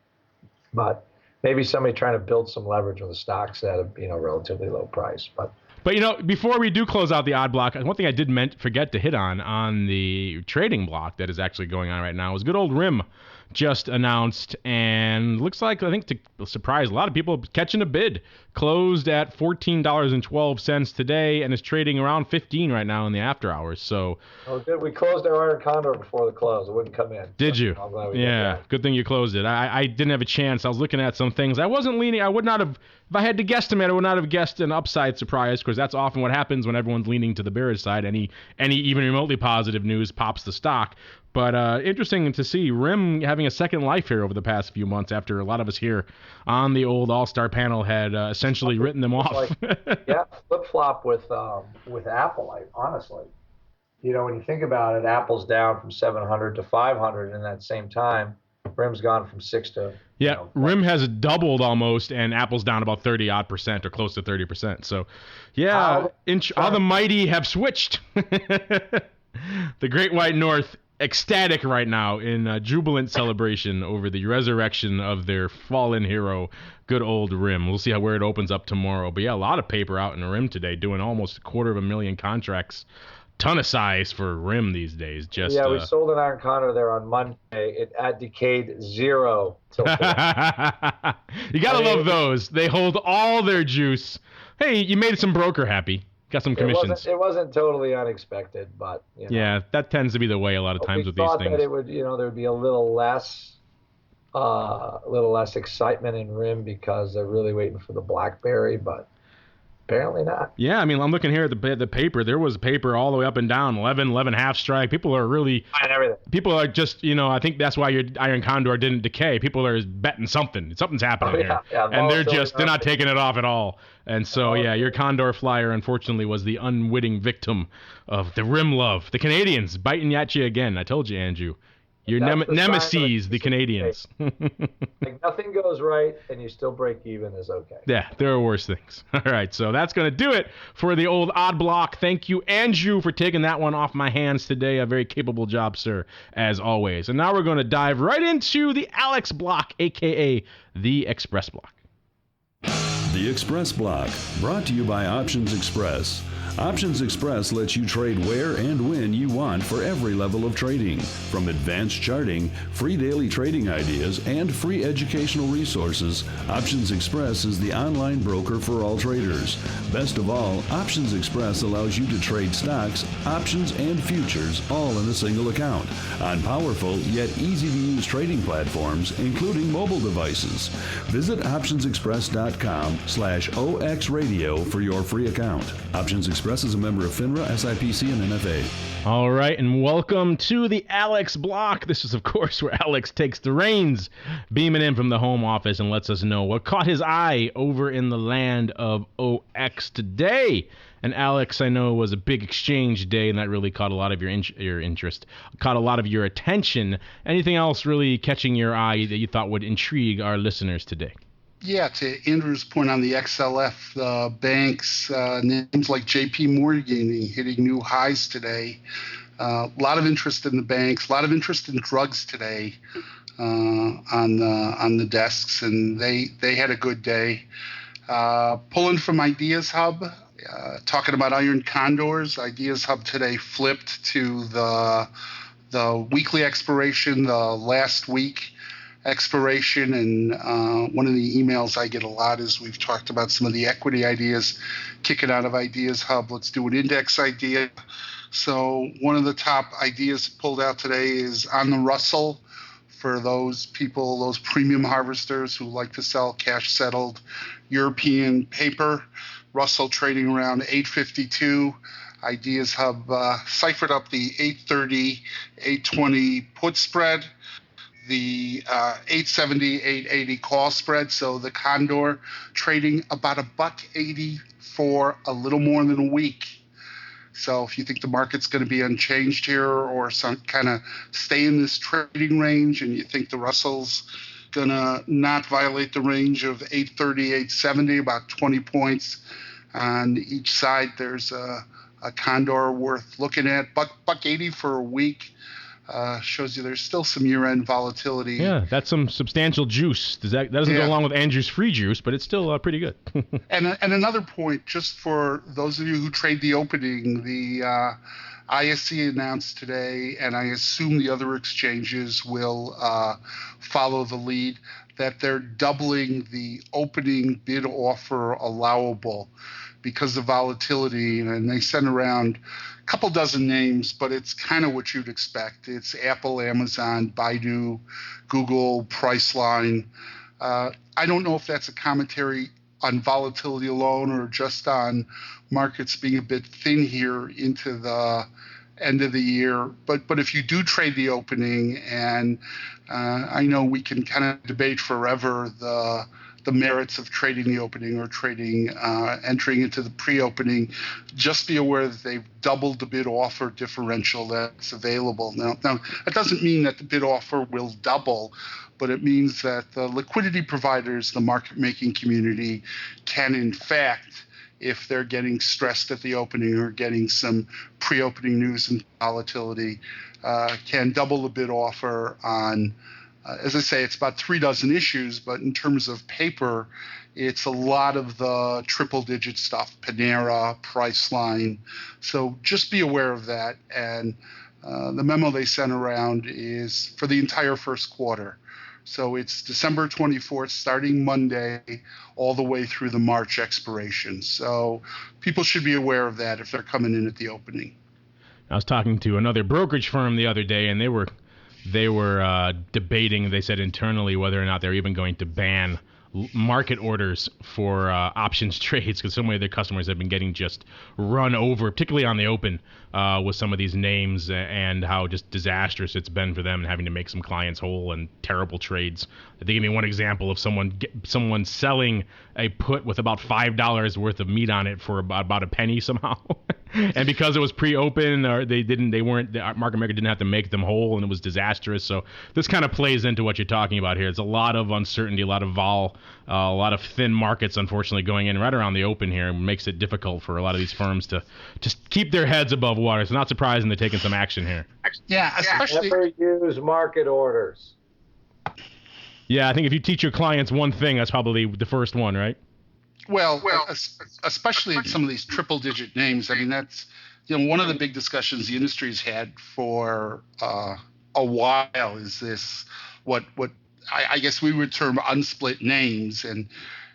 but maybe somebody trying to build some leverage with the stocks at a relatively low price. But before we do close out the odd block, one thing I did forget to hit on the trading block that is actually going on right now is good old RIMM just announced, and looks like, I think to surprise a lot of people, catching a bid. Closed at $14.12 today and is trading around 15 right now in the after hours. So, good. We closed our iron condor before the close. It wouldn't come in. Did you? I'm glad we did that. Good thing you closed it. I didn't have a chance. I was looking at some things. I wasn't leaning. I would not have, if I had to guesstimate, I would not have guessed an upside surprise, because that's often what happens when everyone's leaning to the bearish side. Any even remotely positive news pops the stock. But interesting to see RIMM having a second life here over the past few months, after a lot of us here on the old All-Star panel had essentially written them off. Flip-flop with Apple, honestly. When you think about it, Apple's down from 700 to 500 in that same time. RIMM's gone from 6 to... RIMM has doubled almost, and Apple's down about 30-odd% or close to 30%. So, how the mighty have switched. The Great White North ecstatic right now in jubilant celebration over the resurrection of their fallen hero, good old RIMM. We'll see where it opens up tomorrow. But a lot of paper out in RIMM today, doing almost 250,000 contracts. Ton of size for RIMM these days. We sold an iron condor there on Monday. It decayed 0 till today. You gotta love those. They hold all their juice. Hey, you made some broker happy. Got some commissions. It wasn't totally unexpected, but that tends to be the way a lot of times with these things. We thought that it would, there would be a little less excitement in RIMM because they're really waiting for the BlackBerry, but apparently not. Yeah, I mean, I'm looking here at the paper. There was paper all the way up and down, 11 half strike. People are really buying everything. People are just, I think that's why your iron condor didn't decay. People are betting something's happening here, and they're not taking it off at all. And so your condor flyer unfortunately was the unwitting victim of the RIMM love. The Canadians biting at you again. I told you, Andrew. Your nemesis, the Canadians. Like nothing goes right and you still break even is okay. Yeah, there are worse things. All right, so that's going to do it for the old odd block. Thank you, Andrew, for taking that one off my hands today. A very capable job, sir, as always. And now we're going to dive right into the Alex block, a.k.a. the Express block. The Express block, brought to you by Options Express. Options Express lets you trade where and when you want for every level of trading. From advanced charting, free daily trading ideas, and free educational resources, Options Express is the online broker for all traders. Best of all, Options Express allows you to trade stocks, options, and futures all in a single account on powerful yet easy-to-use trading platforms, including mobile devices. Visit optionsexpress.com/OXradio for your free account. Options Express is a member of FINRA, SIPC, and NFA. All right, and welcome to the Alex block. This is, of course, where Alex takes the reins, beaming in from the home office and lets us know what caught his eye over in the land of OX today. And Alex, I know, was a big exchange day, and that really caught a lot of your interest, caught a lot of your attention. Anything else really catching your eye that you thought would intrigue our listeners today? Yeah, to Andrew's point on the XLF, banks, names like JP Morgan hitting new highs today. A lot of interest in the banks, a lot of interest in drugs today on the desks, and they had a good day. Pulling from Ideas Hub, talking about iron condors, Ideas Hub today flipped to the weekly expiration, the last week expiration, and one of the emails I get a lot is we've talked about some of the equity ideas kicking out of Ideas Hub. Let's do an index idea. So one of the top ideas pulled out today is on the Russell for those people, those premium harvesters who like to sell cash settled European paper. Russell trading around 852. Ideas Hub ciphered up the 830, 820 put spread, the 870, 880 call spread. So the Condor trading about $1.80 for a little more than a week. So if you think the market's going to be unchanged here or some kind of stay in this trading range, and you think the Russell's going to not violate the range of 830, 870, about 20 points on each side, there's a a condor worth looking at. Buck 80 for a week. Shows you there's still some year-end volatility. Yeah, that's some substantial juice. That doesn't go along with Andrew's free juice, but it's still pretty good. And another point, just for those of you who trade the opening, the ISE announced today, and I assume the other exchanges will follow the lead, that they're doubling the opening bid offer allowable because of volatility, and they sent around a couple dozen names, but it's kind of what you'd expect. It's Apple, Amazon, Baidu, Google, Priceline. I don't know if that's a commentary on volatility alone or just on markets being a bit thin here into the end of the year. But if you do trade the opening, and I know we can kind of debate forever the merits of trading the opening or entering into the pre-opening, just be aware that they've doubled the bid offer differential that's available. Now that doesn't mean that the bid offer will double, but it means that the liquidity providers, the market making community, can in fact, if they're getting stressed at the opening or getting some pre-opening news and volatility, can double the bid offer on, as I say, it's about 3 dozen issues, but in terms of paper, it's a lot of the triple-digit stuff, Panera, Priceline. So just be aware of that. And the memo they sent around is for the entire first quarter. So it's December 24th, starting Monday, all the way through the March expiration. So people should be aware of that if they're coming in at the opening. I was talking to another brokerage firm the other day, and they were debating, they said internally, whether or not they're even going to ban market orders for options trades, because so many of their customers have been getting just run over, particularly on the open, with some of these names, and how just disastrous it's been for them, and having to make some clients whole and terrible trades. They gave me one example of someone selling a put with about $5 worth of meat on it for about a penny somehow. And because it was pre-open, or the market maker didn't have to make them whole, and it was disastrous. So this kind of plays into what you're talking about here. It's a lot of uncertainty, a lot of vol, a lot of thin markets, unfortunately, going in right around the open here. It makes it difficult for a lot of these firms to just keep their heads above water. It's not surprising they're taking some action here. Yeah, especially. Never use market orders. Yeah, I think if you teach your clients one thing, that's probably the first one, right? Well, especially in some of these triple-digit names. I mean, that's one of the big discussions the industry's had for a while. Is this what I guess we would term unsplit names, and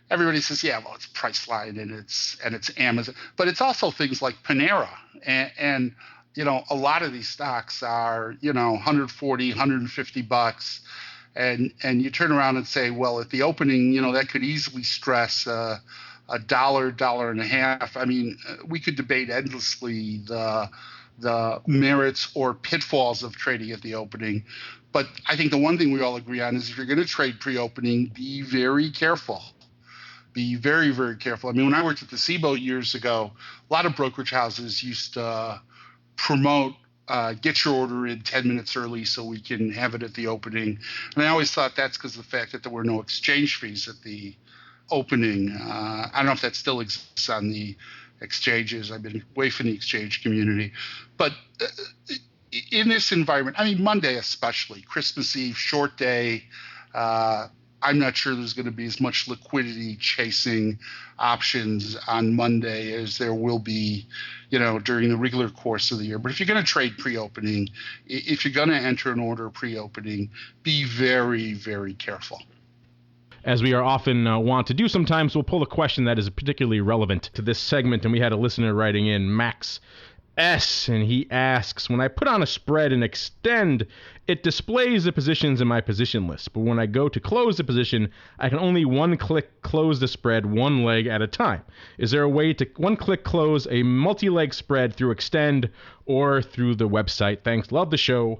everybody says, yeah, well, it's Priceline and it's Amazon, but it's also things like Panera, and a lot of these stocks are $140, $150. And you turn around and say, well, at the opening, that could easily stress $1, $1.50. I mean, we could debate endlessly the merits or pitfalls of trading at the opening. But I think the one thing we all agree on is if you're going to trade pre-opening, be very careful. Be very, very careful. I mean, when I worked at the SIBO years ago, a lot of brokerage houses used to promote get your order in 10 minutes early so we can have it at the opening. And I always thought that's because of the fact that there were no exchange fees at the opening. I don't know if that still exists on the exchanges. I've been away from the exchange community. But in this environment, I mean, Monday especially, Christmas Eve, short day, I'm not sure there's going to be as much liquidity chasing options on Monday as there will be, during the regular course of the year. But if you're going to trade pre-opening, if you're going to enter an order pre-opening, be very, very careful. As we are often want to do sometimes, we'll pull a question that is particularly relevant to this segment. And we had a listener writing in, Max S, and he asks, when I put on a spread and extend, it displays the positions in my position list. But when I go to close the position, I can only one-click close the spread one leg at a time. Is there a way to one-click close a multi-leg spread through extend or through the website? Thanks. Love the show.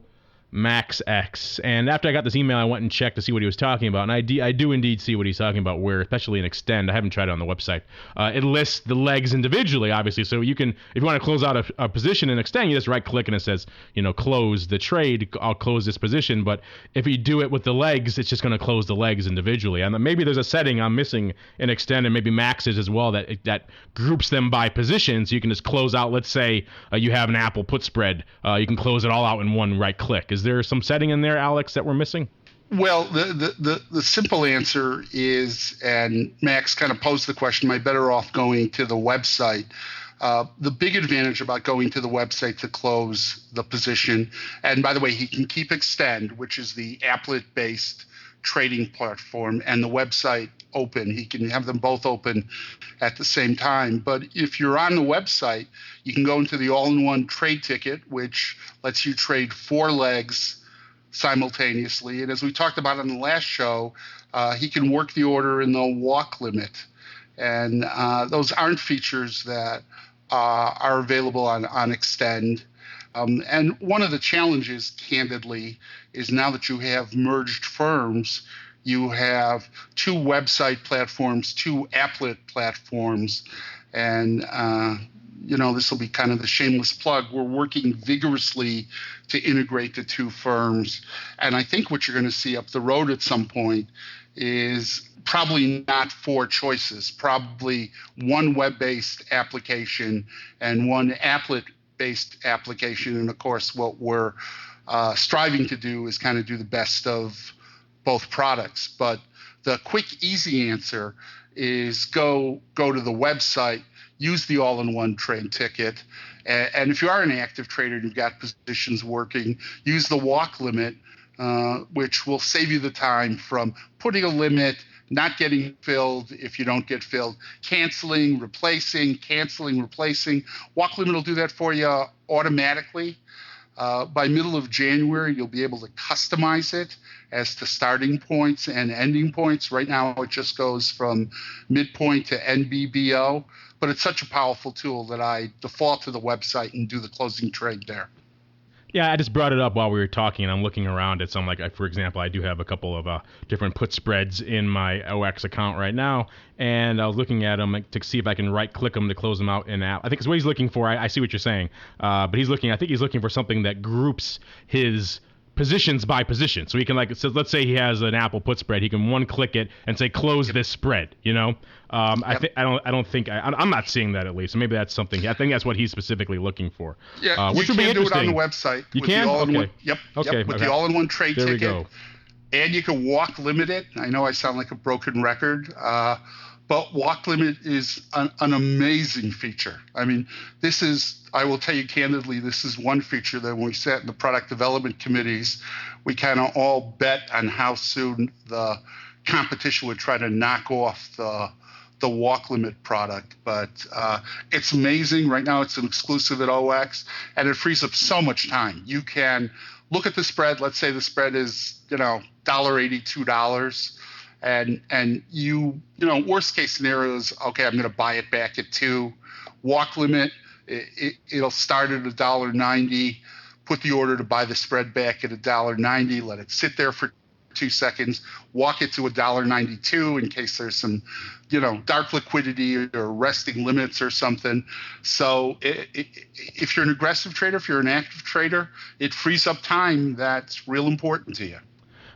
Max X. And after I got this email, I went and checked to see what he was talking about. And I do indeed see what he's talking about, where, especially in Extend, I haven't tried it on the website, it lists the legs individually, obviously. So you can, if you want to close out a position in Extend, you just right-click and it says, close the trade. I'll close this position. But if you do it with the legs, it's just going to close the legs individually. And maybe there's a setting I'm missing in Extend, and maybe Max is as well, that groups them by position. So you can just close out, let's say you have an Apple put spread. You can close it all out in one right-click. Is there some setting in there, Alex, that we're missing? Well, the simple answer is, and Max kind of posed the question, am I better off going to the website? The big advantage about going to the website to close the position, and by the way, he can keep Extend, which is the applet-based trading platform, and the website open. He can have them both open at the same time. But if you're on the website, you can go into the all-in-one trade ticket, which lets you trade 4 legs simultaneously. And as we talked about on the last show, he can work the order in the walk limit. And those aren't features that are available on Extend. And one of the challenges, candidly, is now that you have merged firms, you have 2 website platforms, 2 applet platforms, and this will be kind of the shameless plug. We're working vigorously to integrate the 2 firms. And I think what you're going to see up the road at some point is probably not 4 choices, probably 1 web-based application and 1 applet-based application. And of course, what we're striving to do is kind of do the best of both products. But the quick, easy answer is go to the website, use the all-in-one trade ticket, and if you are an active trader and you've got positions working, use the walk limit, which will save you the time from putting a limit, not getting filled if you don't get filled, canceling, replacing. Walk limit will do that for you automatically. By middle of January, you'll be able to customize it as to starting points and ending points. Right now, it just goes from midpoint to NBBO, but it's such a powerful tool that I default to the website and do the closing trade there. Yeah, I just brought it up while we were talking, and I'm looking around at some, for example, I do have a couple of different put spreads in my OX account right now, and I was looking at them to see if I can right-click them to close them out in app. I think it's what he's looking for. I see what you're saying, but I think he's looking for something that groups his positions by position. So he can, so let's say he has an Apple put spread, he can one-click it and say close this spread. Yep. I'm not seeing that, at least. So maybe that's something. I think that's what he's specifically looking for. Yeah, which you would be can do it on interesting. the website. You with can? The all-in-one, Okay. Yep. Okay. With the all-in-one trade there ticket. We go. And you can walk limit it. I know I sound like a broken record, but walk limit is an amazing feature. I mean, I will tell you candidly, this is one feature that when we sat in the product development committees, we kind of all bet on how soon the competition would try to knock off the walk limit product. But it's amazing. Right now it's an exclusive at OX, and it frees up so much time. You can look at the spread. Let's say the spread is $1.80, $2. And worst case scenario is, okay, I'm going to buy it back at 2. Walk limit, it'll start at $1.90. Put the order to buy the spread back at $1.90. Let it sit there for 2 seconds. Walk it to $1.92 in case there's some, dark liquidity or resting limits or something. So if you're an aggressive trader, if you're an active trader, it frees up time that's real important to you.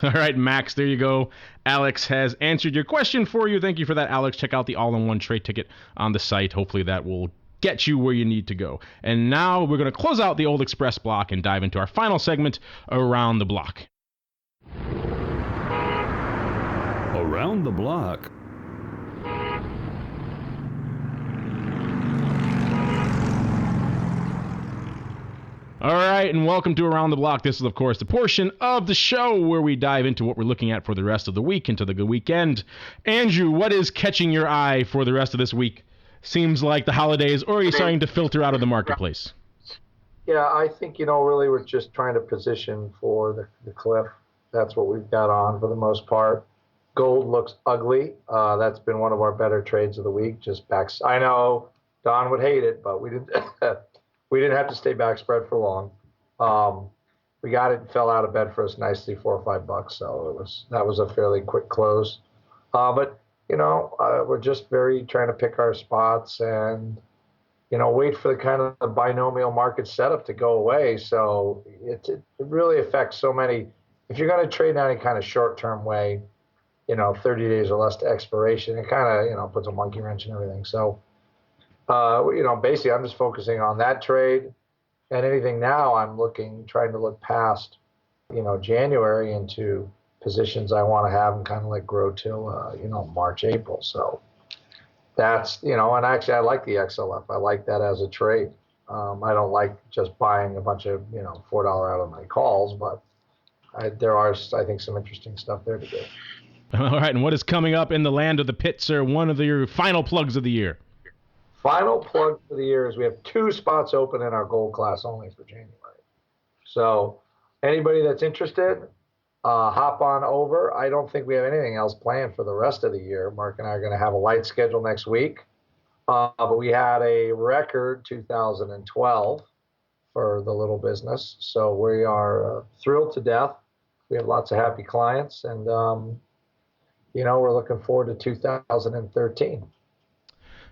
All right, Max, there you go. Alex has answered your question for you. Thank you for that, Alex. Check out the all-in-one trade ticket on the site. Hopefully that will get you where you need to go. And now we're going to close out the Old Express block and dive into our final segment, Around the Block. Around the Block. All right, and welcome to Around the Block. This is, of course, the portion of the show where we dive into what we're looking at for the rest of the week, into the good weekend. Andrew, what is catching your eye for the rest of this week? Seems like the holidays, or are you starting to filter out of the marketplace? Yeah, I think, really we're just trying to position for the cliff. That's what we've got on for the most part. Gold looks ugly. That's been one of our better trades of the week. Just backs. I know Don would hate it, but we didn't have to stay back spread for long. we got it and fell out of bed for us nicely, $4 or $5. So that was a fairly quick close. But we're just very trying to pick our spots and wait for the kind of the binomial market setup to go away. So it really affects so many. If you're going to trade in any kind of short-term way, 30 days or less to expiration, it kind of puts a monkey wrench in everything. So, basically I'm just focusing on that trade, and anything now I'm trying to look past, January into positions I want to have and kind of let grow till, March, April. So that's, and actually I like the XLF. I like that as a trade. I don't like just buying a bunch of, $4 out of my calls, but there are, I think, some interesting stuff there to do. All right, and what is coming up in the land of the pit, sir? One of your final plugs of the year. Final plug for the year is we have 2 spots open in our gold class only for January. So anybody that's interested, hop on over. I don't think we have anything else planned for the rest of the year. Mark and I are going to have a light schedule next week. But we had a record 2012 for the little business. So we are thrilled to death. We have lots of happy clients, and we're looking forward to 2013.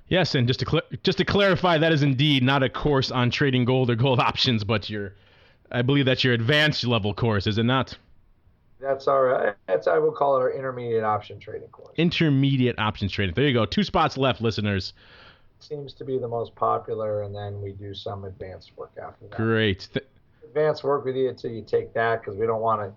Yes, and just to clarify, that is indeed not a course on trading gold or gold options, but I believe that's your advanced level course, is it not? I will call it our intermediate option trading course. Intermediate options trading. There you go. 2 spots left, listeners. Seems to be the most popular, and then we do some advanced work after that. Great. Advanced work with you until you take that, because we don't want to.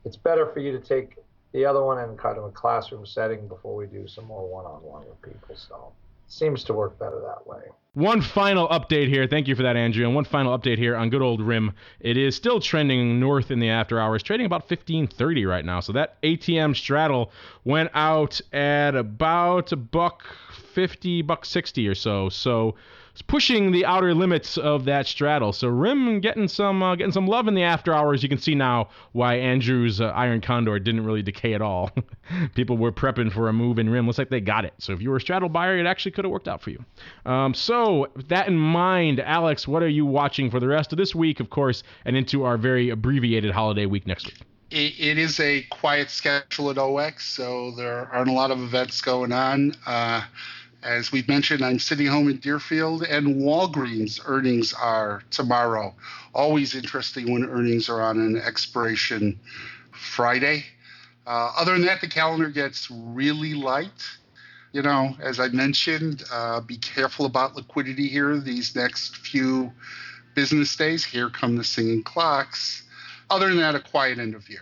It's better for you to take the other one in kind of a classroom setting before we do some more one-on-one with people. So it seems to work better that way. One final update here. Thank you for that, Andrew. And one final update here on good old RIMM. It is still trending north in the after hours, trading about 1530 right now. So that ATM straddle went out at about $1.50, $1.60 or so. So it's pushing the outer limits of that straddle. So RIMM getting some love in the after hours. You can see now why Andrew's Iron Condor didn't really decay at all. People were prepping for a move in RIMM. Looks like they got it. So if you were a straddle buyer, it actually could have worked out for you. So with that in mind, Alex, what are you watching for the rest of this week, of course, and into our very abbreviated holiday week next week? It is a quiet schedule at OX, so there aren't a lot of events going on. As we've mentioned, I'm sitting home in Deerfield, and Walgreens earnings are tomorrow. Always interesting when earnings are on an expiration Friday. Other than that, the calendar gets really light. As I mentioned, be careful about liquidity here these next few business days. Here come the singing clocks. Other than that, a quiet end of year.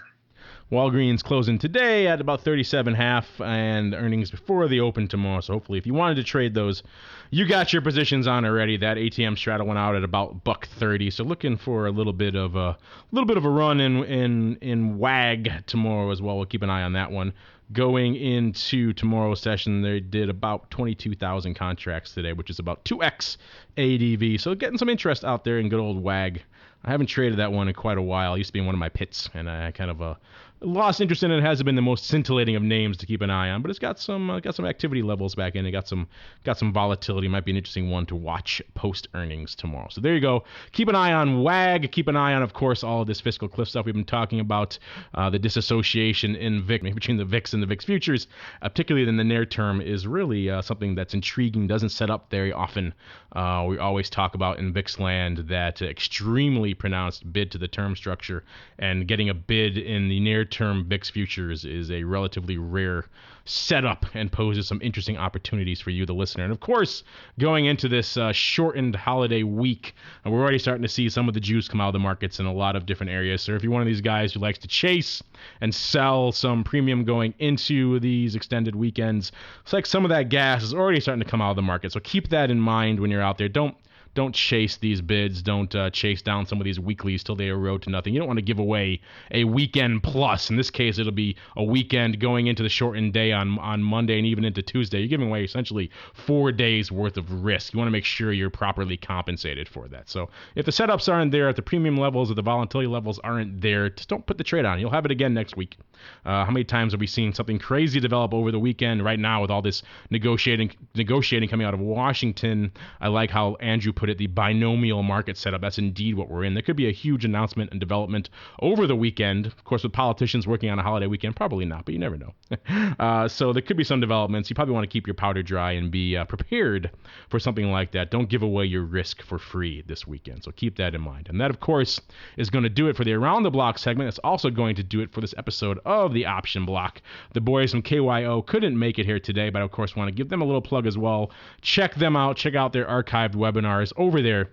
Walgreens closing today at about 37.5 and earnings before the open tomorrow. So hopefully if you wanted to trade those, you got your positions on already. That ATM straddle went out at about $1.30. So looking for a little bit of a run in WAG tomorrow as well. We'll keep an eye on that one. Going into tomorrow's session, they did about 22,000 contracts today, which is about 2x ADV. So getting some interest out there in good old WAG. I haven't traded that one in quite a while. It used to be in one of my pits, and I kind of lost interest in it. It hasn't been the most scintillating of names to keep an eye on, but it's got some activity levels back in. It got some volatility. Might be an interesting one to watch post earnings tomorrow. So there you go. Keep an eye on WAG. Keep an eye on, of course, all of this fiscal cliff stuff we've been talking about. The disassociation in VIX between the VIX and the VIX futures, particularly in the near term, is really something that's intriguing. Doesn't set up very often. We always talk about in VIX land that extremely pronounced bid to the term structure, and getting a bid in the near-term VIX futures is a relatively rare setup and poses some interesting opportunities for you, the listener. And of course, going into this shortened holiday week, we're already starting to see some of the juice come out of the markets in a lot of different areas. So if you're one of these guys who likes to chase and sell some premium going into these extended weekends, it's like some of that gas is already starting to come out of the market. So keep that in mind when you're out there. Don't chase these bids. Don't chase down some of these weeklies till they erode to nothing. You don't want to give away a weekend plus. In this case, it'll be a weekend going into the shortened day on Monday and even into Tuesday. You're giving away essentially 4 days worth of risk. You want to make sure you're properly compensated for that. So if the setups aren't there, if the premium levels or the volatility levels aren't there, just don't put the trade on. You'll have it again next week. How many times have we seen something crazy develop over the weekend? Right now, with all this negotiating coming out of Washington, I like how Andrew put it, the binomial market setup. That's indeed what we're in. There could be a huge announcement and development over the weekend. Of course, with politicians working on a holiday weekend, probably not, but you never know. So there could be some developments. You probably want to keep your powder dry and be prepared for something like that. Don't give away your risk for free this weekend. So keep that in mind. And that, of course, is going to do it for the Around the Block segment. It's also going to do it for this episode of the Option Block. The boys from KYO couldn't make it here today, but I, of course, want to give them a little plug as well. Check them out. Check out their archived webinars over there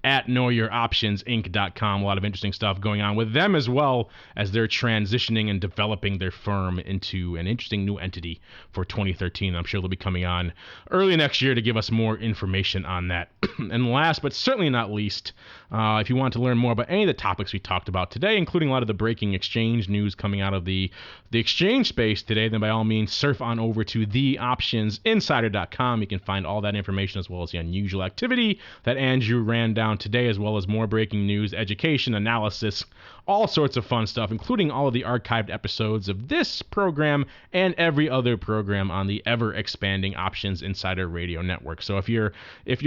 at knowyouroptionsinc.com. A lot of interesting stuff going on with them as well as they're transitioning and developing their firm into an interesting new entity for 2013. I'm sure they'll be coming on early next year to give us more information on that. And last but certainly not least, if you want to learn more about any of the topics we talked about today, including a lot of the breaking exchange news coming out of the exchange space today, then by all means surf on over to theoptionsinsider.com. You can find all that information as well as the unusual activity that Andrew ran down today, as well as more breaking news, education, analysis, all sorts of fun stuff, including all of the archived episodes of this program and every other program on the ever-expanding Options Insider Radio Network. So if you're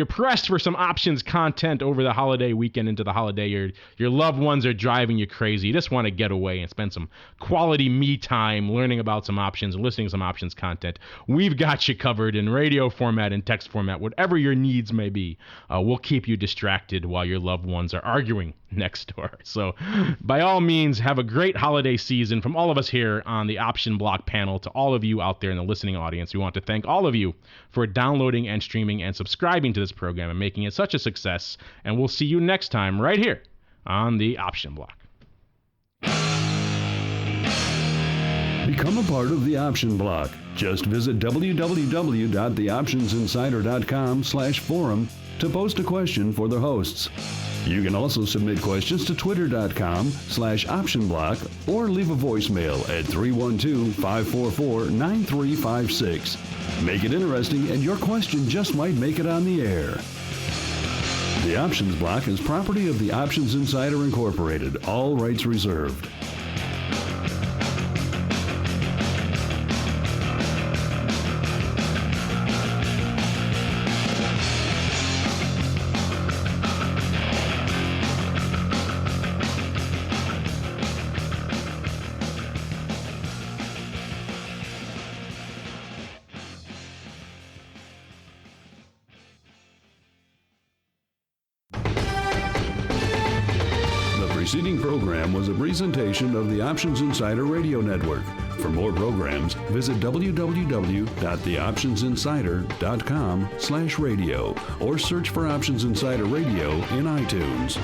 pressed for some options content over the holiday weekend into the holiday, your loved ones are driving you crazy, you just want to get away and spend some quality me time learning about some options, listening to some options content, we've got you covered in radio format and text format, whatever your needs may be. We'll keep you distracted while your loved ones are arguing next door. So by all means, have a great holiday season from all of us here on the Option Block panel to all of you out there in the listening audience. We want to thank all of you for downloading and streaming and subscribing to this program and making it such a success. And we'll see you next time right here on the Option Block. Become a part of the Option Block. Just visit www.theoptionsinsider.com/forum to post a question for the hosts. You can also submit questions to twitter.com/optionblock or leave a voicemail at 312-544-9356. Make it interesting and your question just might make it on the air. The Options Block is property of the Options Insider Incorporated. All rights reserved. The preceding program was a presentation of the Options Insider Radio Network. For more programs, visit www.theoptionsinsider.com/radio or search for Options Insider Radio in iTunes.